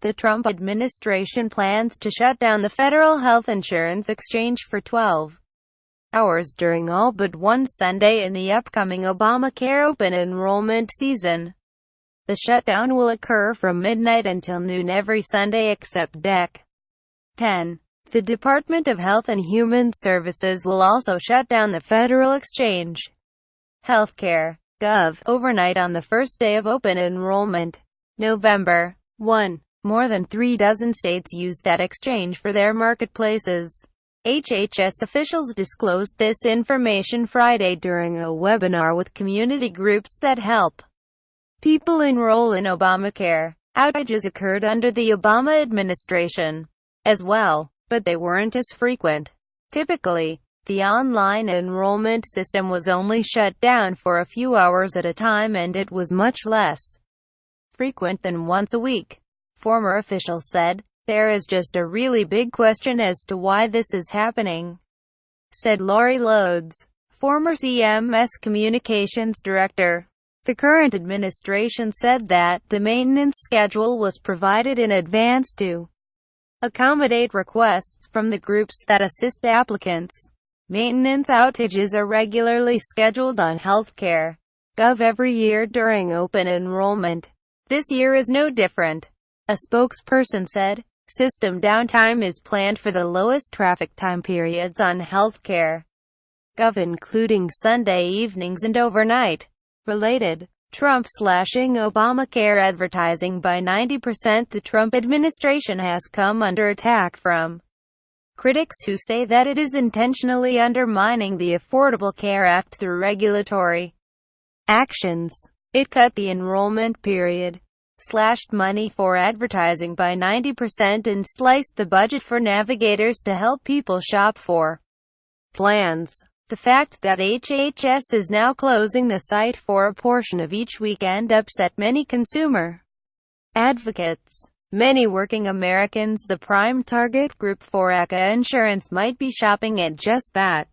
The Trump administration plans to shut down the federal health insurance exchange for 12 hours during all but one Sunday in the upcoming Obamacare open enrollment season. The shutdown will occur from midnight until noon every Sunday except Dec. 10. The Department of Health and Human Services will also shut down the federal exchange. Healthcare. Gov. Overnight on the first day of open enrollment. November 1. More than 3 dozen states used that exchange for their marketplaces. HHS officials disclosed this information Friday during a webinar with community groups that help people enroll in Obamacare. Outages occurred under the Obama administration as well, but they weren't as frequent. Typically, the online enrollment system was only shut down for a few hours at a time, and it was much less frequent than once a week. Former officials said, "There is just a really big question as to why this is happening," said Lori Lodes, former CMS communications director. The current administration said that the maintenance schedule was provided in advance to accommodate requests from the groups that assist applicants. Maintenance outages are regularly scheduled on healthcare.gov every year during open enrollment. This year is no different. A spokesperson said, "System downtime is planned for the lowest traffic time periods on healthcare.gov, including Sunday evenings and overnight." Related. Trump slashing Obamacare advertising by 90%. The Trump administration has come under attack from critics who say that it is intentionally undermining the Affordable Care Act through regulatory actions. It cut the enrollment period, slashed money for advertising by 90%, and sliced the budget for navigators to help people shop for plans. The fact that HHS is now closing the site for a portion of each weekend upset many consumer advocates. Many working Americans, the prime target group for ACA insurance, might be shopping at just that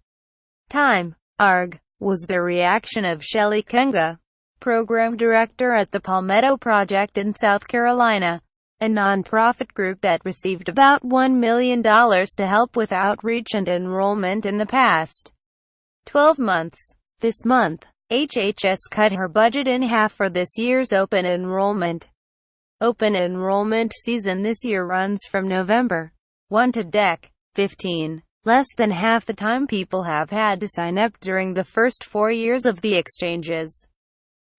time. Arg, was the reaction of Shelley Kunga, program director at the Palmetto Project in South Carolina, a nonprofit group that received about $1 million to help with outreach and enrollment in the past 12 months. This month, HHS cut her budget in half for this year's open enrollment. Open enrollment season this year runs from November 1 to Dec. 15. Less than half the time people have had to sign up during the first 4 years of the exchanges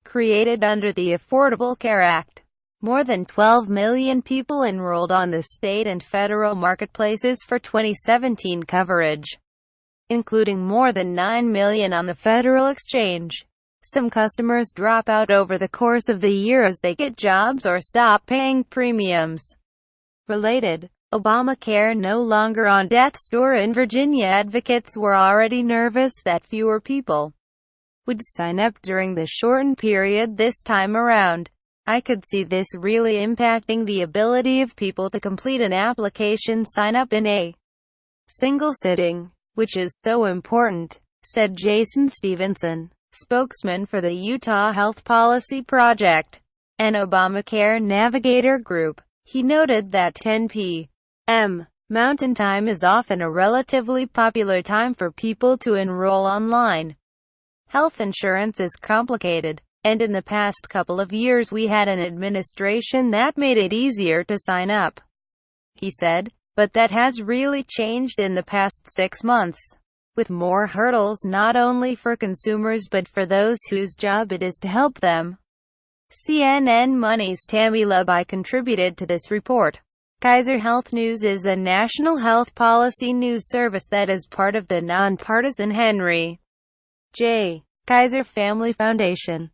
created under the Affordable Care Act. More than 12 million people enrolled on the state and federal marketplaces for 2017 coverage, including more than 9 million on the federal exchange. Some customers drop out over the course of the year as they get jobs or stop paying premiums. Related. Obamacare no longer on death's door in Virginia. Advocates were already nervous that fewer people would sign up during the shortened period this time around. "I could see this really impacting the ability of people to complete an application sign up in a single sitting, which is so important," said Jason Stevenson, spokesman for the Utah Health Policy Project, an Obamacare navigator group. He noted that 10 p.m. Mountain Time is often a relatively popular time for people to enroll online. Health insurance is complicated, and in the past couple of years we had an administration that made it easier to sign up, he said, but that has really changed in the past 6 months, with more hurdles not only for consumers but for those whose job it is to help them. CNN Money's Tammy Labai contributed to this report. Kaiser Health News is a national health policy news service that is part of the nonpartisan Henry J. Kaiser Family Foundation.